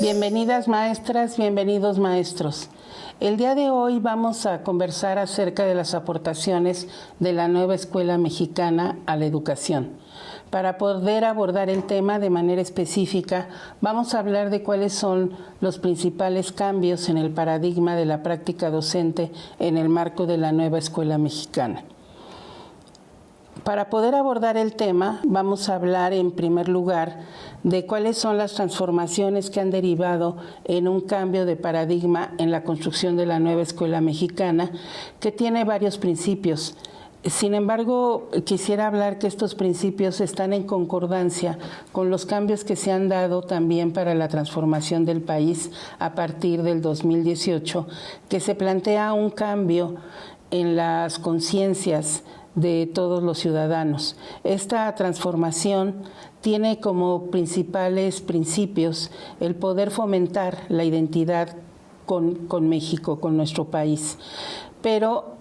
Bienvenidas maestras, bienvenidos maestros. El día de hoy vamos a conversar acerca de las aportaciones de la nueva escuela mexicana a la educación. Para poder abordar el tema de manera específica, vamos a hablar de cuáles son los principales cambios en el paradigma de la práctica docente en el marco de la nueva escuela mexicana. Para poder abordar el tema, vamos a hablar en primer lugar de cuáles son las transformaciones que han derivado en un cambio de paradigma en la construcción de la nueva escuela mexicana, que tiene varios principios. Sin embargo, quisiera hablar que estos principios están en concordancia con los cambios que se han dado también para la transformación del país a partir del 2018, que se plantea un cambio en las conciencias de todos los ciudadanos. Esta transformación tiene como principales principios el poder fomentar la identidad con México, con nuestro país, pero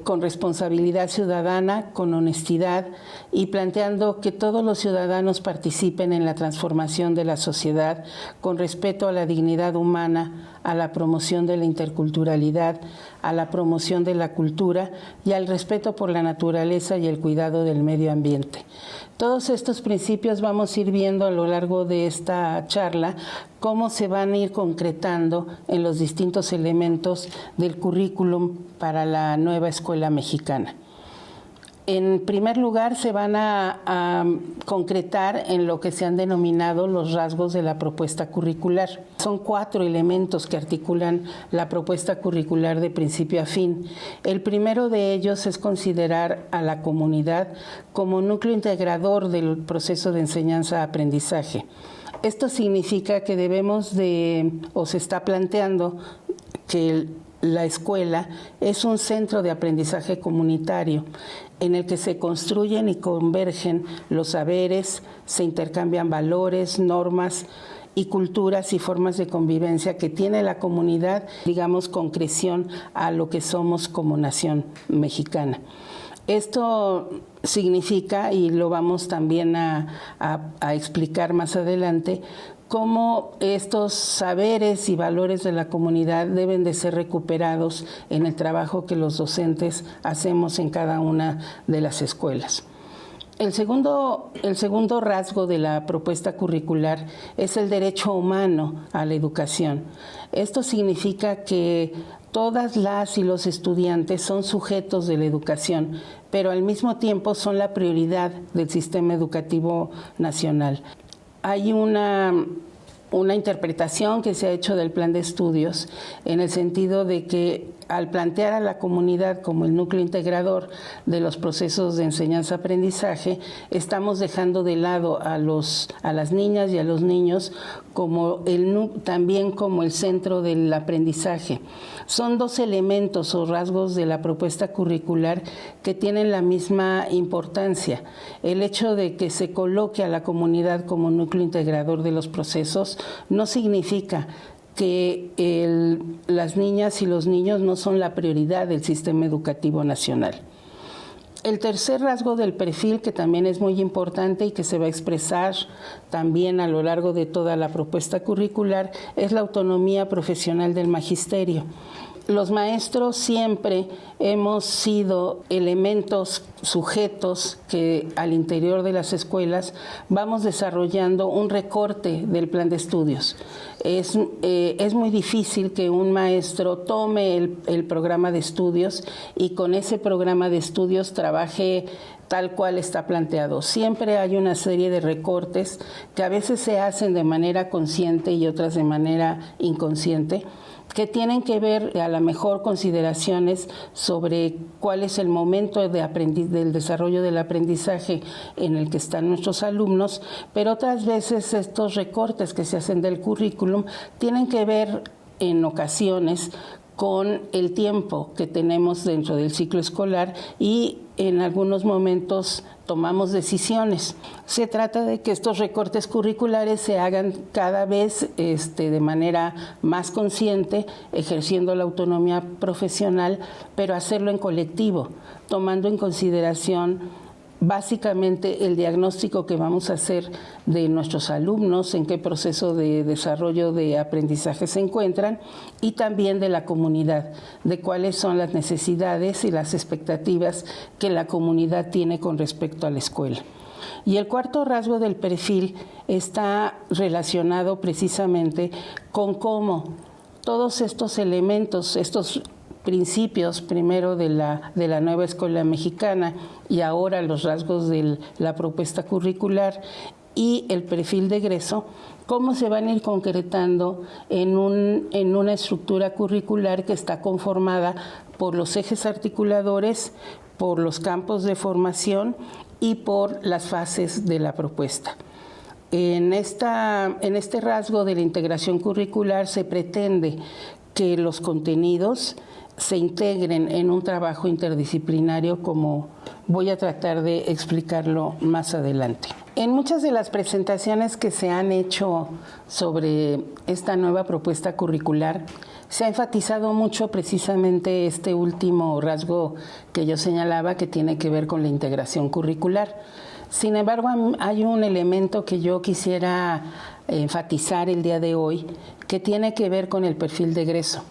con responsabilidad ciudadana, con honestidad y planteando que todos los ciudadanos participen en la transformación de la sociedad con respeto a la dignidad humana, a la promoción de la interculturalidad, a la promoción de la cultura y al respeto por la naturaleza y el cuidado del medio ambiente. Todos estos principios vamos a ir viendo a lo largo de esta charla cómo se van a ir concretando en los distintos elementos del currículum para la nueva escuela mexicana. En primer lugar, se van a concretar en lo que se han denominado los rasgos de la propuesta curricular. Son 4 elementos que articulan la propuesta curricular de principio a fin. El primero de ellos es considerar a la comunidad como núcleo integrador del proceso de enseñanza-aprendizaje. Esto significa que se está planteando que la escuela es un centro de aprendizaje comunitario en el que se construyen y convergen los saberes, se intercambian valores, normas y culturas y formas de convivencia que tiene la comunidad, digamos, concreción a lo que somos como nación mexicana. Esto significa, y lo vamos también a explicar más adelante, cómo estos saberes y valores de la comunidad deben de ser recuperados en el trabajo que los docentes hacemos en cada una de las escuelas. El segundo rasgo de la propuesta curricular es el derecho humano a la educación. Esto significa que todas las y los estudiantes son sujetos de la educación, pero al mismo tiempo son la prioridad del sistema educativo nacional. Hay una interpretación que se ha hecho del plan de estudios en el sentido de que al plantear a la comunidad como el núcleo integrador de los procesos de enseñanza-aprendizaje, estamos dejando de lado a las niñas y a los niños también como el centro del aprendizaje. Son 2 elementos o rasgos de la propuesta curricular que tienen la misma importancia. El hecho de que se coloque a la comunidad como núcleo integrador de los procesos no significa que las niñas y los niños no son la prioridad del sistema educativo nacional. El tercer rasgo del perfil, que también es muy importante y que se va a expresar también a lo largo de toda la propuesta curricular, es la autonomía profesional del magisterio. Los maestros siempre hemos sido elementos, sujetos que al interior de las escuelas vamos desarrollando un recorte del plan de estudios. Es muy difícil que un maestro tome el programa de estudios y con ese programa de estudios trabaje tal cual está planteado. Siempre hay una serie de recortes que a veces se hacen de manera consciente y otras de manera inconsciente, que tienen que ver a lo mejor consideraciones sobre cuál es el momento del desarrollo del aprendizaje en el que están nuestros alumnos, pero otras veces estos recortes que se hacen del currículum tienen que ver en ocasiones con el tiempo que tenemos dentro del ciclo escolar y en algunos momentos tomamos decisiones. Se trata de que estos recortes curriculares se hagan cada vez de manera más consciente, ejerciendo la autonomía profesional, pero hacerlo en colectivo, tomando en consideración básicamente el diagnóstico que vamos a hacer de nuestros alumnos, en qué proceso de desarrollo de aprendizaje se encuentran, y también de la comunidad, de cuáles son las necesidades y las expectativas que la comunidad tiene con respecto a la escuela. Y el cuarto rasgo del perfil está relacionado precisamente con cómo todos estos elementos, estos principios, primero de la nueva escuela mexicana y ahora los rasgos de la propuesta curricular y el perfil de egreso, cómo se van a ir concretando en una estructura curricular que está conformada por los ejes articuladores, por los campos de formación y por las fases de la propuesta. En este rasgo de la integración curricular se pretende que los contenidos se integren en un trabajo interdisciplinario, como voy a tratar de explicarlo más adelante. En muchas de las presentaciones que se han hecho sobre esta nueva propuesta curricular, se ha enfatizado mucho precisamente este último rasgo que yo señalaba, que tiene que ver con la integración curricular. Sin embargo, hay un elemento que yo quisiera enfatizar el día de hoy, que tiene que ver con el perfil de egreso.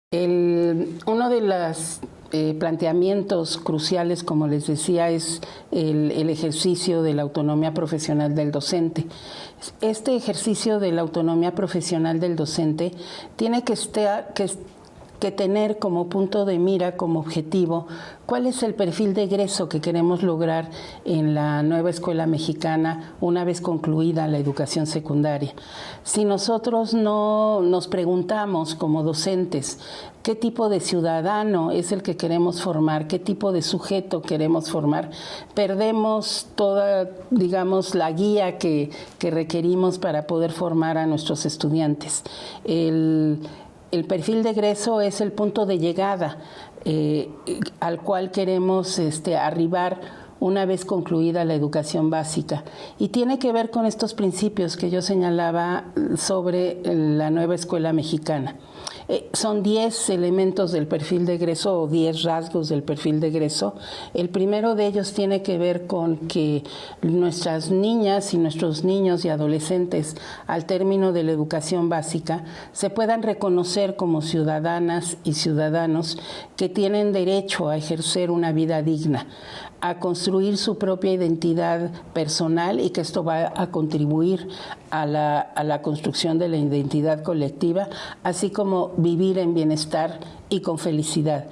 Uno de los planteamientos cruciales, como les decía, es el ejercicio de la autonomía profesional del docente. Este ejercicio de la autonomía profesional del docente tiene que tener como punto de mira, como objetivo, cuál es el perfil de egreso que queremos lograr en la nueva escuela mexicana una vez concluida la educación secundaria. Si nosotros no nos preguntamos como docentes qué tipo de ciudadano es el que queremos formar, qué tipo de sujeto queremos formar, perdemos toda, digamos, la guía que requerimos para poder formar a nuestros estudiantes. El perfil de egreso es el punto de llegada al cual queremos arribar una vez concluida la educación básica, y tiene que ver con estos principios que yo señalaba sobre la nueva escuela mexicana. Son 10 elementos del perfil de egreso, o 10 rasgos del perfil de egreso. El primero de ellos tiene que ver con que nuestras niñas y nuestros niños y adolescentes, al término de la educación básica, se puedan reconocer como ciudadanas y ciudadanos que tienen derecho a ejercer una vida digna, a construir su propia identidad personal, y que esto va a contribuir a la construcción de la identidad colectiva, así como vivir en bienestar y con felicidad.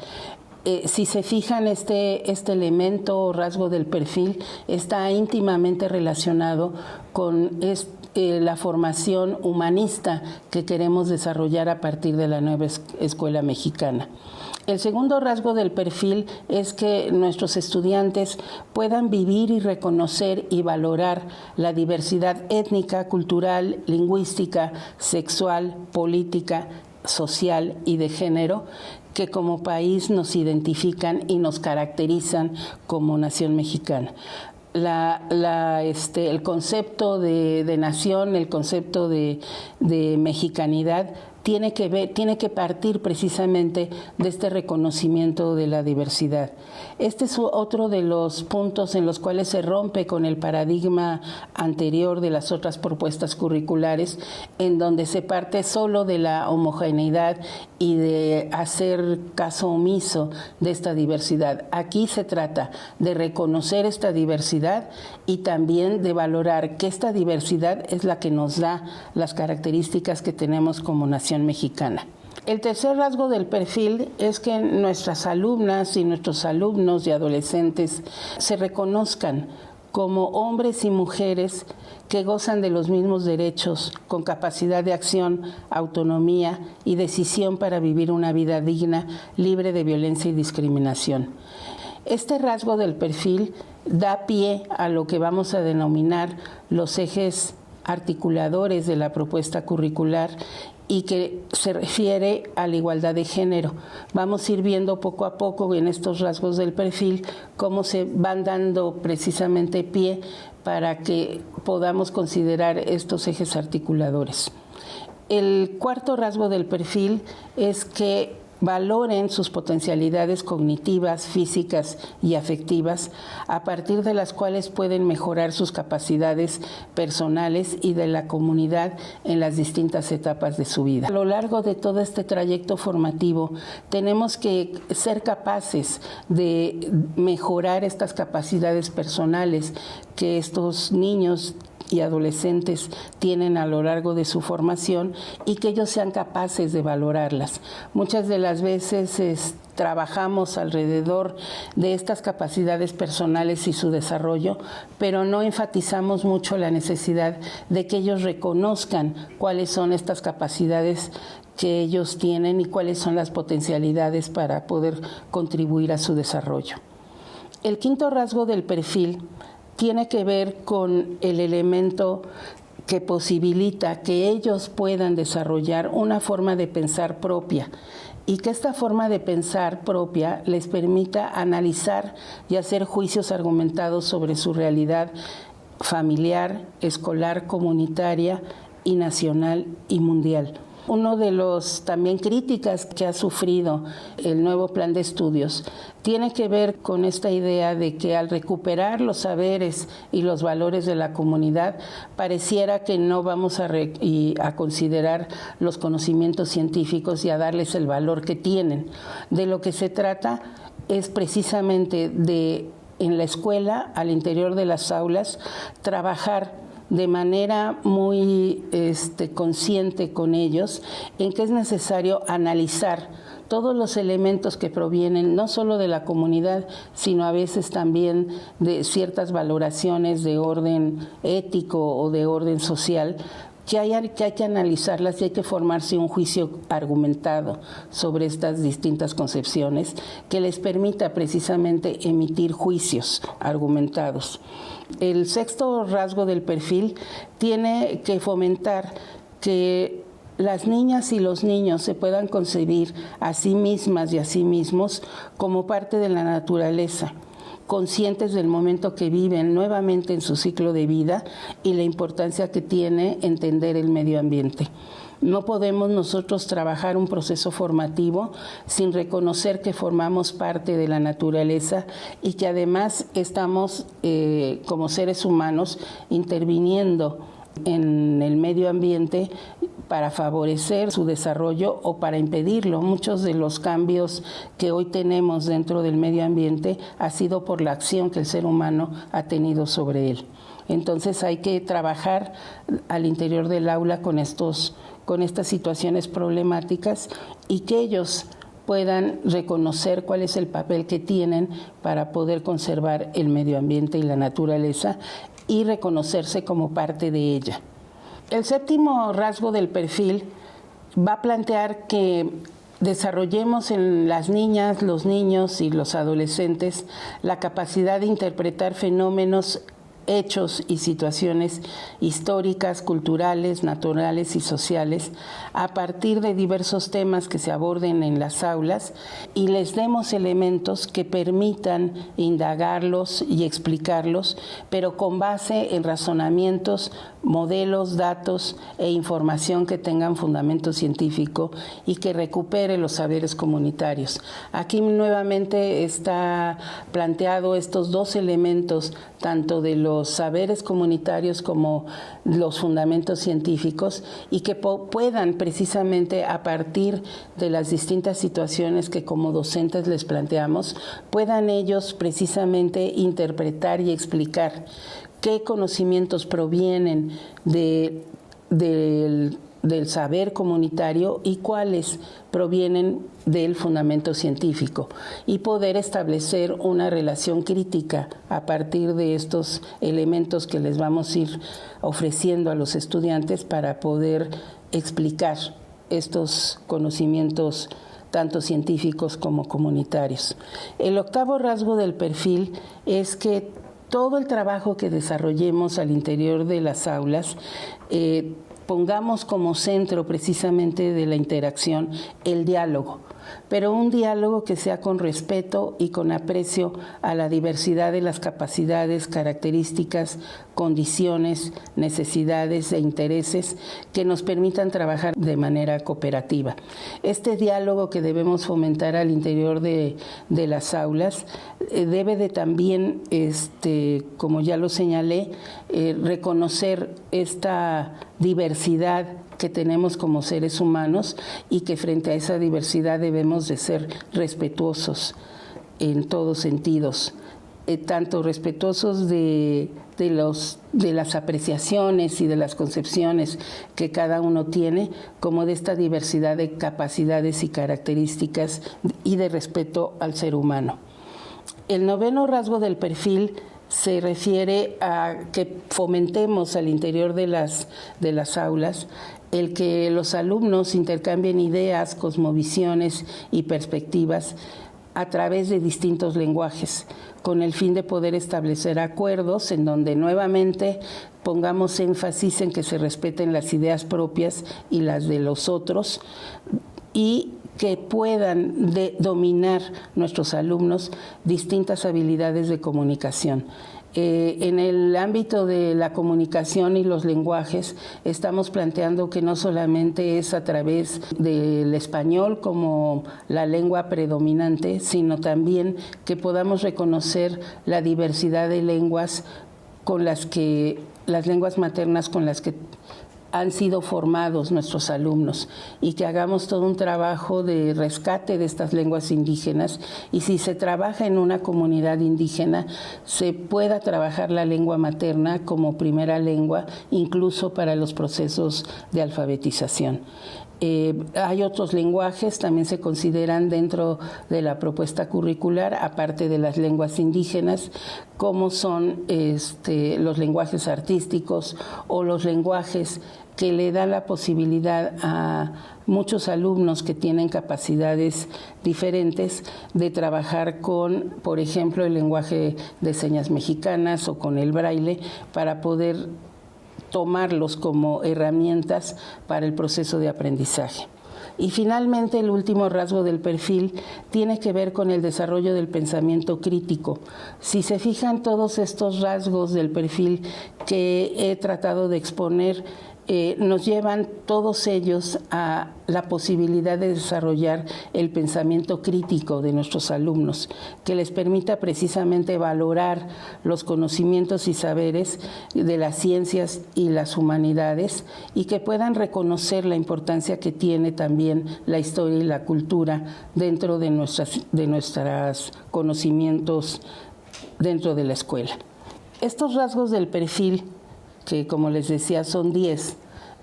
Si se fijan, este elemento o rasgo del perfil está íntimamente relacionado con la formación humanista que queremos desarrollar a partir de la nueva escuela mexicana. El segundo rasgo del perfil es que nuestros estudiantes puedan vivir y reconocer y valorar la diversidad étnica, cultural, lingüística, sexual, política, social y de género que como país nos identifican y nos caracterizan como nación mexicana. El concepto de nación, el concepto de mexicanidad tiene que partir precisamente de este reconocimiento de la diversidad. Este es otro de los puntos en los cuales se rompe con el paradigma anterior de las otras propuestas curriculares, en donde se parte solo de la homogeneidad y de hacer caso omiso de esta diversidad. Aquí se trata de reconocer esta diversidad y también de valorar que esta diversidad es la que nos da las características que tenemos como nación mexicana. El tercer rasgo del perfil es que nuestras alumnas y nuestros alumnos y adolescentes se reconozcan como hombres y mujeres que gozan de los mismos derechos, con capacidad de acción, autonomía y decisión para vivir una vida digna, libre de violencia y discriminación. Este rasgo del perfil da pie a lo que vamos a denominar los ejes articuladores de la propuesta curricular, y que se refiere a la igualdad de género. Vamos a ir viendo poco a poco en estos rasgos del perfil cómo se van dando precisamente pie para que podamos considerar estos ejes articuladores. El cuarto rasgo del perfil es que valoren sus potencialidades cognitivas, físicas y afectivas, a partir de las cuales pueden mejorar sus capacidades personales y de la comunidad en las distintas etapas de su vida. A lo largo de todo este trayecto formativo, tenemos que ser capaces de mejorar estas capacidades personales que estos niños y adolescentes tienen a lo largo de su formación y que ellos sean capaces de valorarlas. Muchas de las veces trabajamos alrededor de estas capacidades personales y su desarrollo, pero no enfatizamos mucho la necesidad de que ellos reconozcan cuáles son estas capacidades que ellos tienen y cuáles son las potencialidades para poder contribuir a su desarrollo. El quinto rasgo del perfil tiene que ver con el elemento que posibilita que ellos puedan desarrollar una forma de pensar propia y que esta forma de pensar propia les permita analizar y hacer juicios argumentados sobre su realidad familiar, escolar, comunitaria y nacional y mundial. Uno de los también críticas que ha sufrido el nuevo plan de estudios tiene que ver con esta idea de que al recuperar los saberes y los valores de la comunidad, pareciera que no vamos a considerar los conocimientos científicos y a darles el valor que tienen. De lo que se trata es precisamente de, en la escuela, al interior de las aulas, trabajar de manera muy consciente con ellos en que es necesario analizar todos los elementos que provienen no solo de la comunidad, sino a veces también de ciertas valoraciones de orden ético o de orden social, que hay que analizarlas y hay que formarse un juicio argumentado sobre estas distintas concepciones que les permita precisamente emitir juicios argumentados. El sexto rasgo del perfil tiene que fomentar que las niñas y los niños se puedan concebir a sí mismas y a sí mismos como parte de la naturaleza, conscientes del momento que viven nuevamente en su ciclo de vida y la importancia que tiene entender el medio ambiente. No podemos nosotros trabajar un proceso formativo sin reconocer que formamos parte de la naturaleza y que además estamos como seres humanos interviniendo en el medio ambiente para favorecer su desarrollo o para impedirlo. Muchos de los cambios que hoy tenemos dentro del medio ambiente ha sido por la acción que el ser humano ha tenido sobre él. Entonces hay que trabajar al interior del aula con estas situaciones problemáticas y que ellos puedan reconocer cuál es el papel que tienen para poder conservar el medio ambiente y la naturaleza y reconocerse como parte de ella. El séptimo rasgo del perfil va a plantear que desarrollemos en las niñas, los niños y los adolescentes la capacidad de interpretar fenómenos, hechos y situaciones históricas, culturales, naturales y sociales a partir de diversos temas que se aborden en las aulas y les demos elementos que permitan indagarlos y explicarlos, pero con base en razonamientos, modelos, datos e información que tengan fundamento científico y que recupere los saberes comunitarios. Aquí nuevamente está planteado estos dos elementos, tanto de los saberes comunitarios como los fundamentos científicos, y que puedan precisamente a partir de las distintas situaciones que como docentes les planteamos, puedan ellos precisamente interpretar y explicar qué conocimientos provienen del saber comunitario y cuáles provienen del fundamento científico, y poder establecer una relación crítica a partir de estos elementos que les vamos a ir ofreciendo a los estudiantes para poder explicar estos conocimientos tanto científicos como comunitarios. El octavo rasgo del perfil es que todo el trabajo que desarrollemos al interior de las aulas pongamos como centro precisamente de la interacción el diálogo. pero un diálogo que sea con respeto y con aprecio a la diversidad de las capacidades, características, condiciones, necesidades e intereses que nos permitan trabajar de manera cooperativa. Este diálogo que debemos fomentar al interior de las aulas debe de también, como ya lo señalé, reconocer esta diversidad que tenemos como seres humanos y que frente a esa diversidad debemos de ser respetuosos en todos sentidos, tanto respetuosos de las apreciaciones y de las concepciones que cada uno tiene, como de esta diversidad de capacidades y características y de respeto al ser humano. El noveno rasgo del perfil se refiere a que fomentemos al interior de las aulas el que los alumnos intercambien ideas, cosmovisiones y perspectivas a través de distintos lenguajes, con el fin de poder establecer acuerdos en donde nuevamente pongamos énfasis en que se respeten las ideas propias y las de los otros, y que puedan dominar nuestros alumnos distintas habilidades de comunicación. En el ámbito de la comunicación y los lenguajes, estamos planteando que no solamente es a través del español como la lengua predominante, sino también que podamos reconocer la diversidad de lenguas las lenguas maternas con las que han sido formados nuestros alumnos, y que hagamos todo un trabajo de rescate de estas lenguas indígenas, y si se trabaja en una comunidad indígena, se pueda trabajar la lengua materna como primera lengua, incluso para los procesos de alfabetización. Hay otros lenguajes, también se consideran dentro de la propuesta curricular, aparte de las lenguas indígenas, como son los lenguajes artísticos o los lenguajes que le dan la posibilidad a muchos alumnos que tienen capacidades diferentes de trabajar con, por ejemplo, el lenguaje de señas mexicanas o con el braille, para poder tomarlos como herramientas para el proceso de aprendizaje. Y finalmente, el último rasgo del perfil tiene que ver con el desarrollo del pensamiento crítico. Si se fijan, todos estos rasgos del perfil que he tratado de exponer nos llevan todos ellos a la posibilidad de desarrollar el pensamiento crítico de nuestros alumnos, que les permita precisamente valorar los conocimientos y saberes de las ciencias y las humanidades, y que puedan reconocer la importancia que tiene también la historia y la cultura dentro de nuestros conocimientos dentro de la escuela. Estos rasgos del perfil, que como les decía son 10,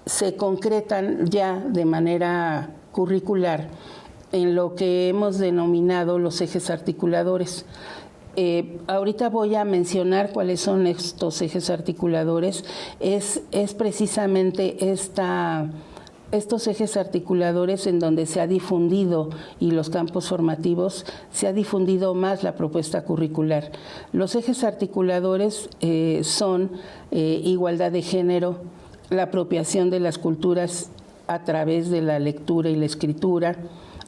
se concretan ya de manera curricular en lo que hemos denominado los ejes articuladores. Ahorita voy a mencionar cuáles son estos ejes articuladores. Es precisamente estos ejes articuladores en donde se ha difundido, y los campos formativos, se ha difundido más la propuesta curricular. Los ejes articuladores son igualdad de género, la apropiación de las culturas a través de la lectura y la escritura,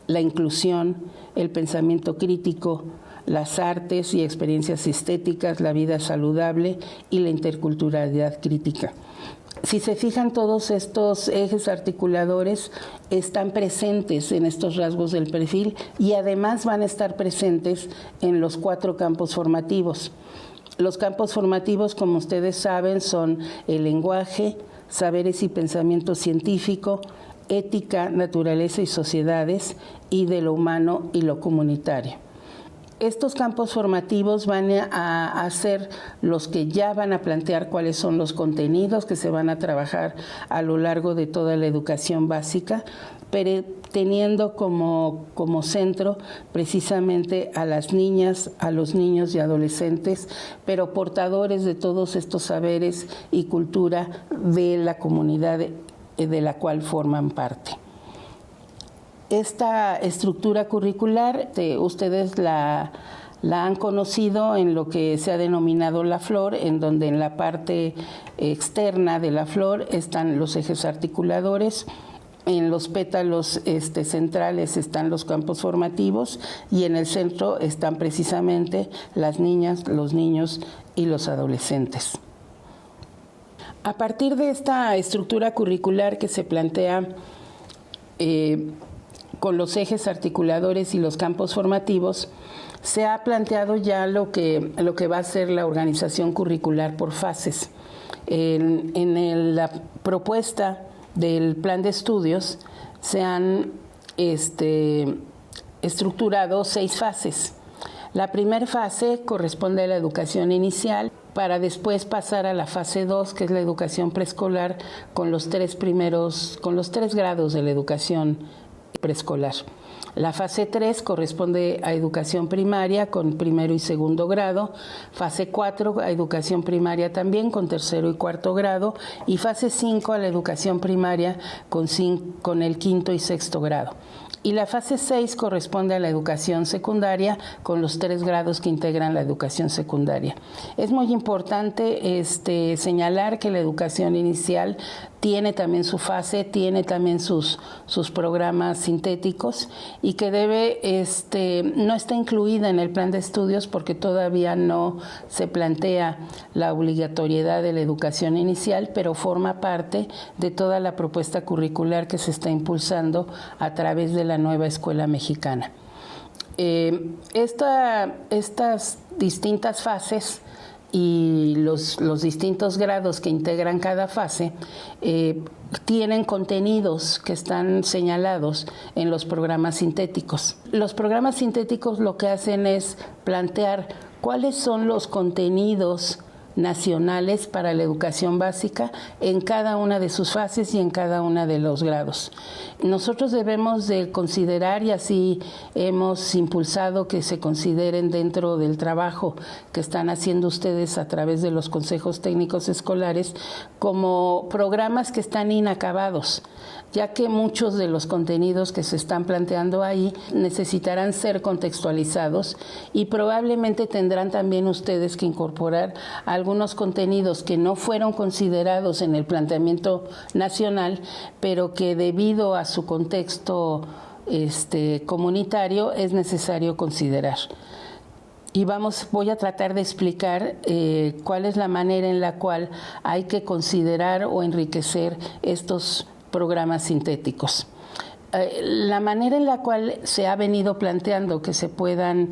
la inclusión, el pensamiento crítico, las artes y experiencias estéticas, la vida saludable y la interculturalidad crítica. Si se fijan, todos estos ejes articuladores están presentes en estos rasgos del perfil, y además van a estar presentes en los 4 campos formativos. Los campos formativos, como ustedes saben, son el lenguaje, saberes y pensamiento científico, ética, naturaleza y sociedades, y de lo humano y lo comunitario. Estos campos formativos van a ser los que ya van a plantear cuáles son los contenidos que se van a trabajar a lo largo de toda la educación básica, pero teniendo como centro precisamente a las niñas, a los niños y adolescentes, pero portadores de todos estos saberes y cultura de la comunidad de la cual forman parte. Esta estructura curricular, ustedes la han conocido en lo que se ha denominado la flor, en donde en la parte externa de la flor están los ejes articuladores. En los pétalos centrales están los campos formativos y en el centro están precisamente las niñas, los niños y los adolescentes. A partir de esta estructura curricular que se plantea con los ejes articuladores y los campos formativos, se ha planteado ya lo que va a ser la organización curricular por fases. La propuesta del plan de estudios se han estructurado 6 fases. La primera fase corresponde a la educación inicial, para después pasar a la fase 2, que es la educación preescolar, con los 3 grados de la educación preescolar. La fase 3 corresponde a educación primaria con primero y segundo grado, fase 4 a educación primaria también con tercero y cuarto grado, y fase 5 a la educación primaria con el quinto y sexto grado. Y la fase 6 corresponde a la educación secundaria con los 3 grados que integran la educación secundaria. Es muy importante señalar que la educación inicial tiene también su fase, tiene también sus programas sintéticos y que no está incluida en el plan de estudios porque todavía no se plantea la obligatoriedad de la educación inicial, pero forma parte de toda la propuesta curricular que se está impulsando a través de la nueva escuela mexicana. Estas distintas fases y los distintos grados que integran cada fase tienen contenidos que están señalados en los programas sintéticos. Los programas sintéticos lo que hacen es plantear cuáles son los contenidos nacionales para la educación básica en cada una de sus fases y en cada uno de los grados. Nosotros debemos de considerar, y así hemos impulsado que se consideren dentro del trabajo que están haciendo ustedes a través de los consejos técnicos escolares, como programas que están inacabados, ya que muchos de los contenidos que se están planteando ahí necesitarán ser contextualizados y probablemente tendrán también ustedes que incorporar algunos contenidos que no fueron considerados en el planteamiento nacional, pero que debido a su contexto comunitario es necesario considerar. Y voy a tratar de explicar cuál es la manera en la cual hay que considerar o enriquecer estos programas sintéticos. La manera en la cual se ha venido planteando que se puedan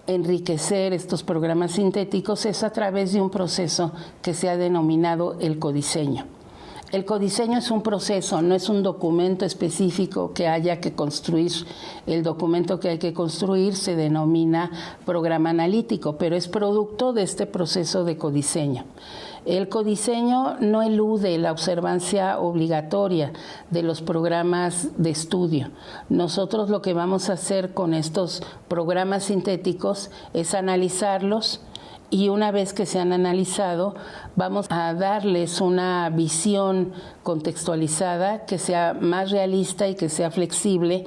enriquecer estos programas sintéticos es a través de un proceso que se ha denominado el codiseño. El codiseño es un proceso, no es un documento específico que haya que construir. El documento que hay que construir se denomina programa analítico, pero es producto de este proceso de codiseño. El codiseño no elude la observancia obligatoria de los programas de estudio. Nosotros lo que vamos a hacer con estos programas sintéticos es analizarlos, y una vez que se han analizado, vamos a darles una visión contextualizada que sea más realista y que sea flexible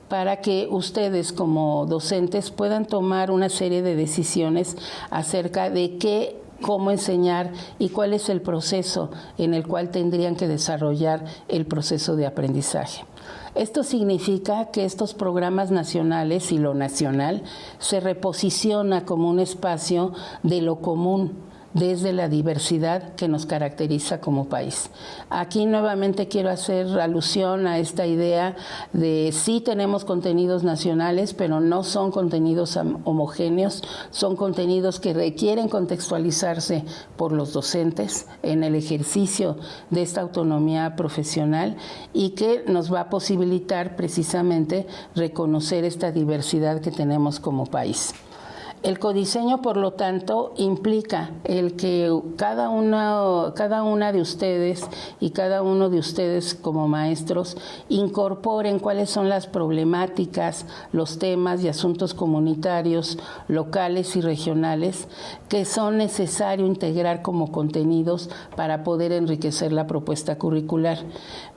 para que ustedes como docentes puedan tomar una serie de decisiones acerca de cómo enseñar y cuál es el proceso en el cual tendrían que desarrollar el proceso de aprendizaje. Esto significa que estos programas nacionales y lo nacional se reposiciona como un espacio de lo común, desde la diversidad que nos caracteriza como país. Aquí nuevamente quiero hacer alusión a esta idea de sí tenemos contenidos nacionales, pero no son contenidos homogéneos, son contenidos que requieren contextualizarse por los docentes en el ejercicio de esta autonomía profesional y que nos va a posibilitar precisamente reconocer esta diversidad que tenemos como país. El codiseño, por lo tanto, implica el que cada una de ustedes y cada uno de ustedes como maestros incorporen cuáles son las problemáticas, los temas y asuntos comunitarios, locales y regionales que son necesarios integrar como contenidos para poder enriquecer la propuesta curricular.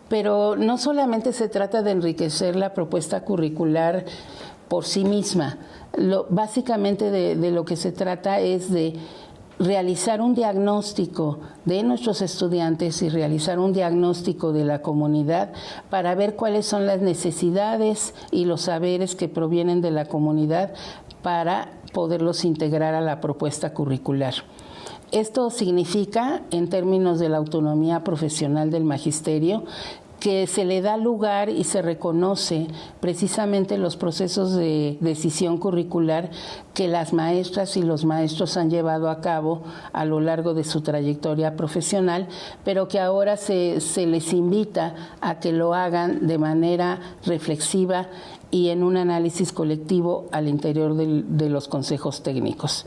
Pero no solamente se trata de enriquecer la propuesta curricular por sí misma. Básicamente de lo que se trata es de realizar un diagnóstico de nuestros estudiantes y realizar un diagnóstico de la comunidad para ver cuáles son las necesidades y los saberes que provienen de la comunidad para poderlos integrar a la propuesta curricular. Esto significa, en términos de la autonomía profesional del magisterio, que se le da lugar y se reconoce precisamente los procesos de decisión curricular que las maestras y los maestros han llevado a cabo a lo largo de su trayectoria profesional, pero que ahora se les invita a que lo hagan de manera reflexiva y en un análisis colectivo al interior de los consejos técnicos.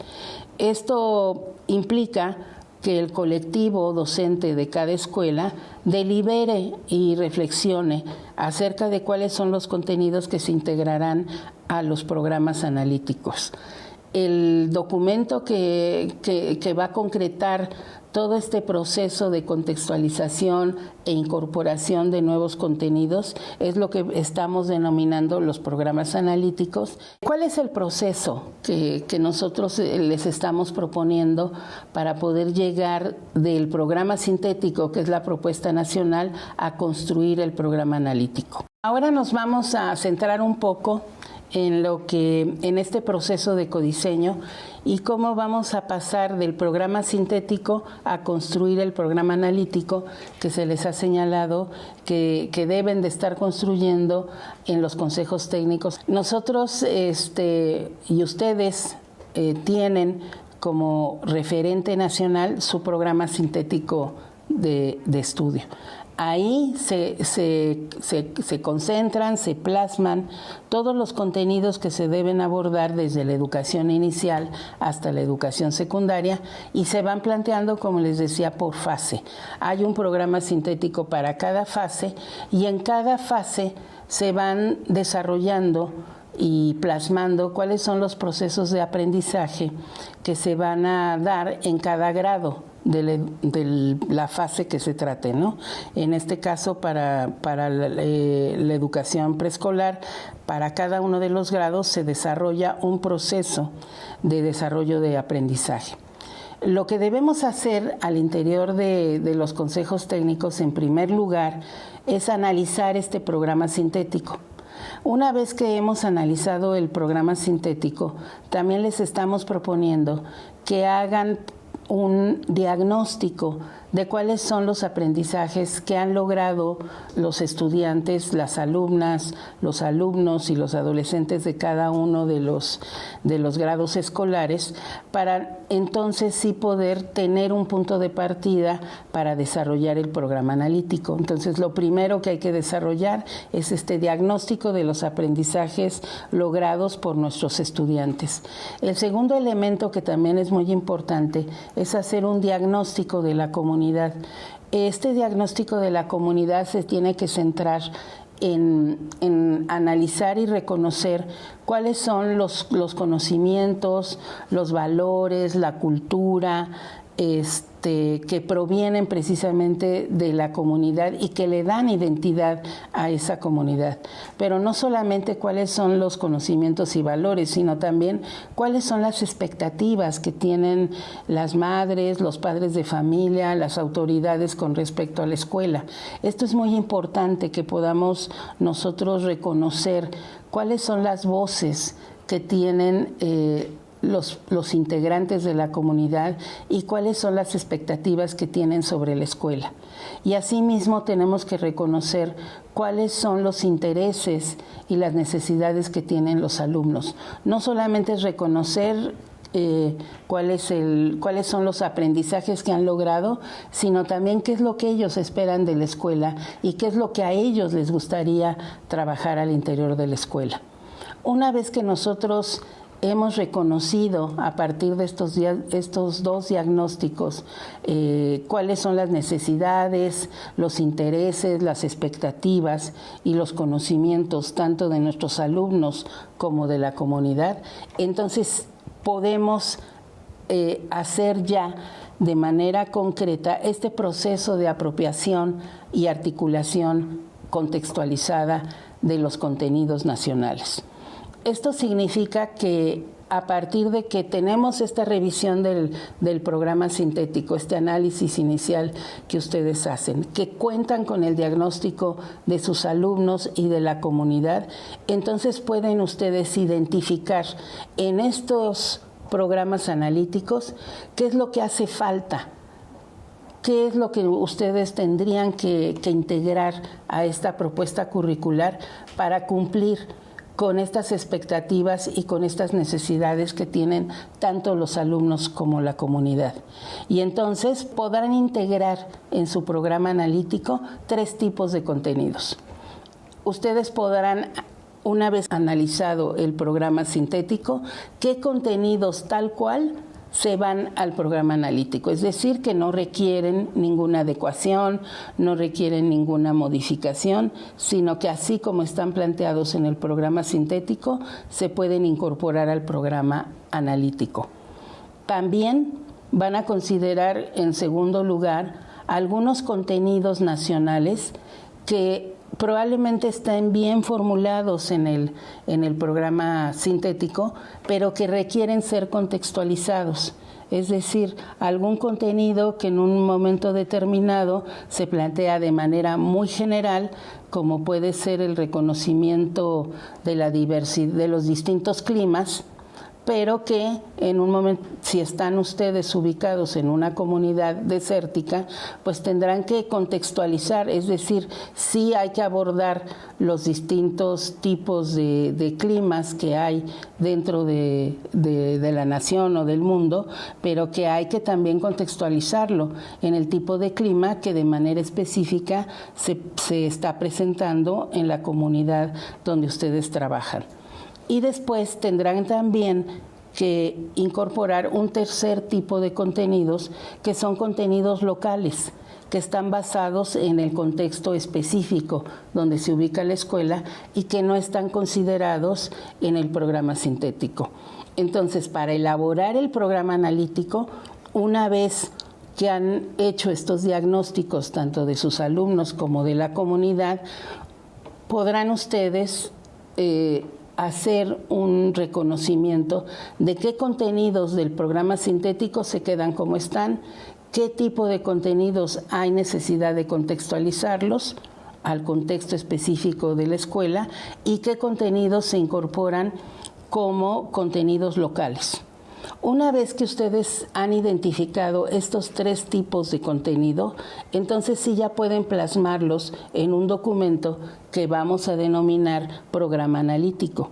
Esto implica que el colectivo docente de cada escuela delibere y reflexione acerca de cuáles son los contenidos que se integrarán a los programas analíticos. El documento que va a concretar todo este proceso de contextualización e incorporación de nuevos contenidos es lo que estamos denominando los programas analíticos. ¿Cuál es el proceso que nosotros les estamos proponiendo para poder llegar del programa sintético, que es la propuesta nacional, a construir el programa analítico? Ahora nos vamos a centrar un poco en este proceso de codiseño y cómo vamos a pasar del programa sintético a construir el programa analítico que se les ha señalado que deben de estar construyendo en los consejos técnicos. Nosotros y ustedes tienen como referente nacional su programa sintético de estudio. Ahí se concentran, se plasman todos los contenidos que se deben abordar desde la educación inicial hasta la educación secundaria y se van planteando, como les decía, por fase. Hay un programa sintético para cada fase y en cada fase se van desarrollando y plasmando cuáles son los procesos de aprendizaje que se van a dar en cada grado de la fase que se trate, ¿no? En este caso, para la educación preescolar, para cada uno de los grados se desarrolla un proceso de desarrollo de aprendizaje. Lo que debemos hacer al interior de los consejos técnicos, en primer lugar, es analizar este programa sintético. Una vez que hemos analizado el programa sintético, también les estamos proponiendo que hagan un diagnóstico de cuáles son los aprendizajes que han logrado los estudiantes, las alumnas, los alumnos y los adolescentes de cada uno de los grados escolares, para entonces sí poder tener un punto de partida para desarrollar el programa analítico. Entonces, lo primero que hay que desarrollar es este diagnóstico de los aprendizajes logrados por nuestros estudiantes. El segundo elemento, que también es muy importante, es hacer un diagnóstico de la comunidad. Este diagnóstico de la comunidad se tiene que centrar en analizar y reconocer cuáles son los conocimientos, los valores, la cultura, que provienen precisamente de la comunidad y que le dan identidad a esa comunidad. Pero no solamente cuáles son los conocimientos y valores, sino también cuáles son las expectativas que tienen las madres, los padres de familia, las autoridades con respecto a la escuela. Esto es muy importante, que podamos nosotros reconocer cuáles son las voces que tienen los integrantes de la comunidad y cuáles son las expectativas que tienen sobre la escuela. Y asimismo tenemos que reconocer cuáles son los intereses y las necesidades que tienen los alumnos. No solamente es reconocer cuáles son los aprendizajes que han logrado, sino también qué es lo que ellos esperan de la escuela y qué es lo que a ellos les gustaría trabajar al interior de la escuela. Una vez que nosotros hemos reconocido a partir de estos dos diagnósticos cuáles son las necesidades, los intereses, las expectativas y los conocimientos tanto de nuestros alumnos como de la comunidad, entonces podemos hacer ya de manera concreta este proceso de apropiación y articulación contextualizada de los contenidos nacionales. Esto significa que a partir de que tenemos esta revisión del programa sintético, este análisis inicial que ustedes hacen, que cuentan con el diagnóstico de sus alumnos y de la comunidad, entonces pueden ustedes identificar en estos programas analíticos qué es lo que hace falta, qué es lo que ustedes tendrían que integrar a esta propuesta curricular para cumplir con estas expectativas y con estas necesidades que tienen tanto los alumnos como la comunidad. Y entonces podrán integrar en su programa analítico 3 tipos de contenidos. Ustedes podrán, una vez analizado el programa sintético, qué contenidos tal cual se van al programa analítico, es decir, que no requieren ninguna adecuación, no requieren ninguna modificación, sino que así como están planteados en el programa sintético, se pueden incorporar al programa analítico. También van a considerar, en segundo lugar, algunos contenidos nacionales que probablemente estén bien formulados en el programa sintético, pero que requieren ser contextualizados. Es decir, algún contenido que en un momento determinado se plantea de manera muy general, como puede ser el reconocimiento de la diversidad de los distintos climas, pero que en un momento, si están ustedes ubicados en una comunidad desértica, pues tendrán que contextualizar, es decir, sí hay que abordar los distintos tipos de climas que hay dentro de la nación o del mundo, pero que hay que también contextualizarlo en el tipo de clima que de manera específica se está presentando en la comunidad donde ustedes trabajan. Y después tendrán también que incorporar un tercer tipo de contenidos, que son contenidos locales, que están basados en el contexto específico donde se ubica la escuela y que no están considerados en el programa sintético. Entonces, para elaborar el programa analítico, una vez que han hecho estos diagnósticos, tanto de sus alumnos como de la comunidad, podrán ustedes hacer un reconocimiento de qué contenidos del programa sintético se quedan como están, qué tipo de contenidos hay necesidad de contextualizarlos al contexto específico de la escuela y qué contenidos se incorporan como contenidos locales. Una vez que ustedes han identificado estos 3 tipos de contenido, entonces sí ya pueden plasmarlos en un documento que vamos a denominar programa analítico.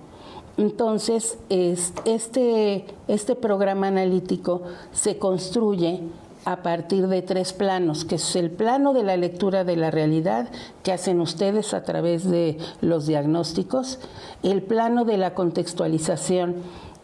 Entonces, este programa analítico se construye a partir de 3 planos, que es el plano de la lectura de la realidad que hacen ustedes a través de los diagnósticos, el plano de la contextualización,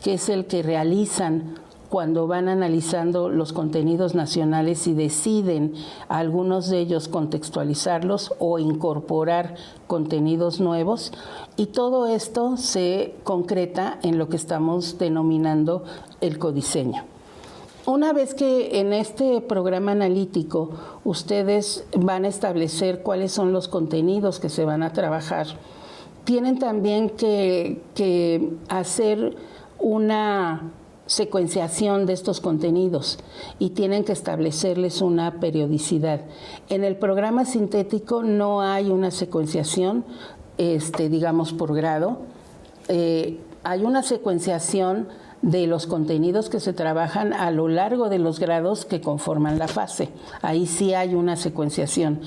que es el que realizan cuando van analizando los contenidos nacionales y deciden algunos de ellos contextualizarlos o incorporar contenidos nuevos. Y todo esto se concreta en lo que estamos denominando el codiseño. Una vez que en este programa analítico ustedes van a establecer cuáles son los contenidos que se van a trabajar, tienen también que hacer una secuenciación de estos contenidos y tienen que establecerles una periodicidad. En el programa sintético no hay una secuenciación, digamos, por grado. Hay una secuenciación de los contenidos que se trabajan a lo largo de los grados que conforman la fase. Ahí sí hay una secuenciación,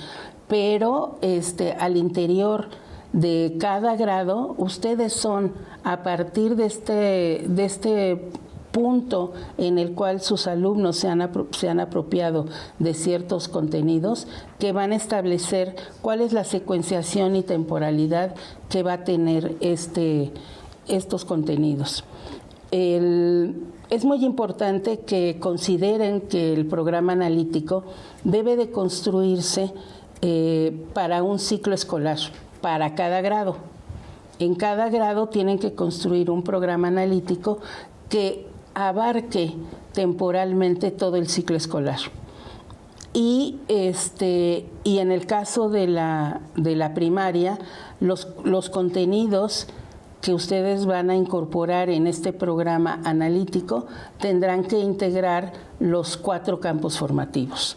pero al interior de cada grado, ustedes son, a partir de este punto en el cual sus alumnos se han apropiado de ciertos contenidos, que van a establecer cuál es la secuenciación y temporalidad que va a tener estos contenidos. Es muy importante que consideren que el programa analítico debe de construirse para un ciclo escolar, para cada grado. En cada grado tienen que construir un programa analítico que abarque temporalmente todo el ciclo escolar. Y en el caso de la primaria, los contenidos que ustedes van a incorporar en este programa analítico tendrán que integrar los 4 campos formativos.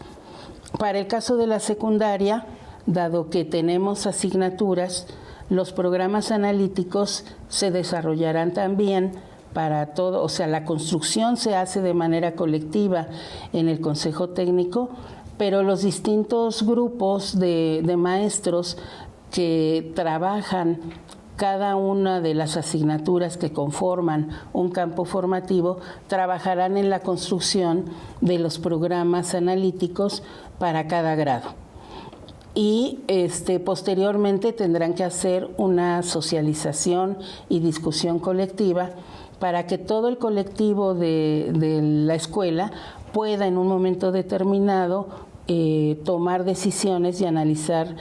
Para el caso de la secundaria, dado que tenemos asignaturas, los programas analíticos se desarrollarán también para todo, o sea, la construcción se hace de manera colectiva en el Consejo Técnico, pero los distintos grupos de maestros que trabajan cada una de las asignaturas que conforman un campo formativo trabajarán en la construcción de los programas analíticos para cada grado. Y posteriormente tendrán que hacer una socialización y discusión colectiva para que todo el colectivo de la escuela pueda en un momento determinado tomar decisiones y analizar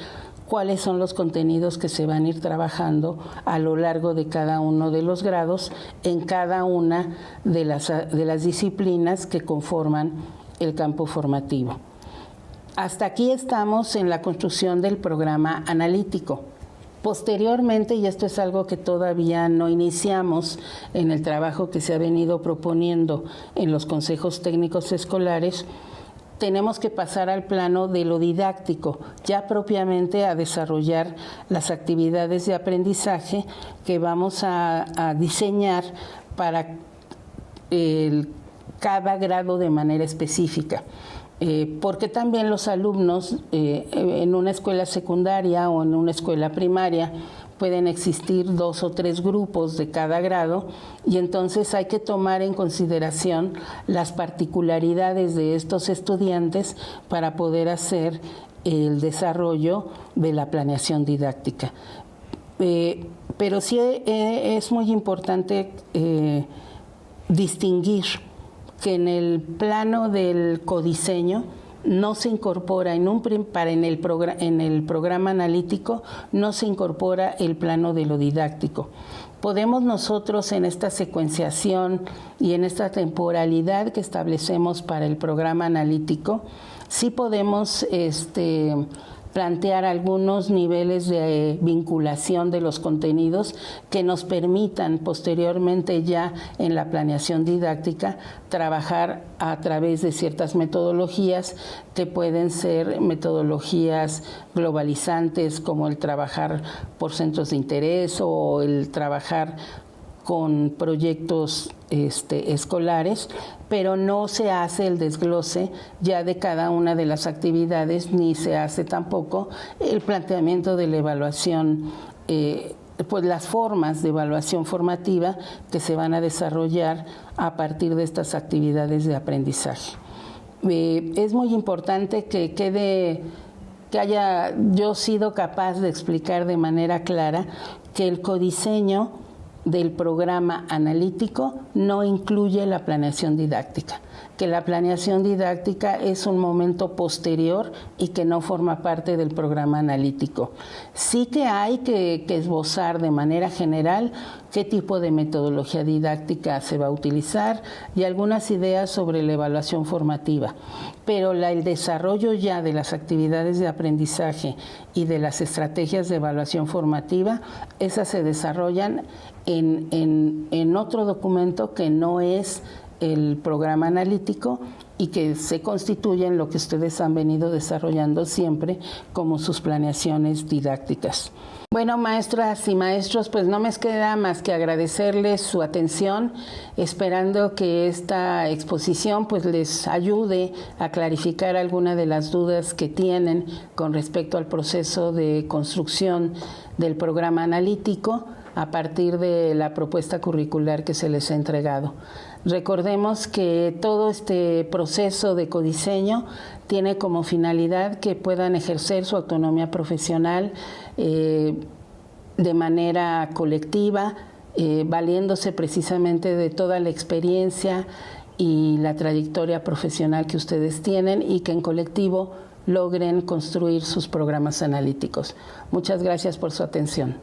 cuáles son los contenidos que se van a ir trabajando a lo largo de cada uno de los grados en cada una de las disciplinas que conforman el campo formativo. Hasta aquí estamos en la construcción del programa analítico. Posteriormente, y esto es algo que todavía no iniciamos en el trabajo que se ha venido proponiendo en los consejos técnicos escolares, tenemos que pasar al plano de lo didáctico, ya propiamente a desarrollar las actividades de aprendizaje que vamos a diseñar para cada grado de manera específica. Porque también los alumnos en una escuela secundaria o en una escuela primaria pueden existir 2 o 3 grupos de cada grado y entonces hay que tomar en consideración las particularidades de estos estudiantes para poder hacer el desarrollo de la planeación didáctica. Pero sí es muy importante distinguir que en el plano del codiseño no se incorpora en el programa analítico no se incorpora el plano de lo didáctico. Podemos nosotros en esta secuenciación y en esta temporalidad que establecemos para el programa analítico, sí podemos plantear algunos niveles de vinculación de los contenidos que nos permitan posteriormente ya en la planeación didáctica trabajar a través de ciertas metodologías que pueden ser metodologías globalizantes como el trabajar por centros de interés o el trabajar con proyectos escolares, pero no se hace el desglose ya de cada una de las actividades, ni se hace tampoco el planteamiento de la evaluación, pues las formas de evaluación formativa que se van a desarrollar a partir de estas actividades de aprendizaje. Es muy importante que haya yo sido capaz de explicar de manera clara que el codiseño del programa analítico no incluye la planeación didáctica, que la planeación didáctica es un momento posterior y que no forma parte del programa analítico. Sí que hay que esbozar de manera general qué tipo de metodología didáctica se va a utilizar y algunas ideas sobre la evaluación formativa, pero el desarrollo ya de las actividades de aprendizaje y de las estrategias de evaluación formativa, esas se desarrollan en otro documento que no es el programa analítico y que se constituye en lo que ustedes han venido desarrollando siempre como sus planeaciones didácticas. Bueno, maestras y maestros, pues no me queda más que agradecerles su atención, esperando que esta exposición pues les ayude a clarificar alguna de las dudas que tienen con respecto al proceso de construcción del programa analítico a partir de la propuesta curricular que se les ha entregado. Recordemos que todo este proceso de codiseño tiene como finalidad que puedan ejercer su autonomía profesional de manera colectiva, valiéndose precisamente de toda la experiencia y la trayectoria profesional que ustedes tienen y que en colectivo logren construir sus programas analíticos. Muchas gracias por su atención.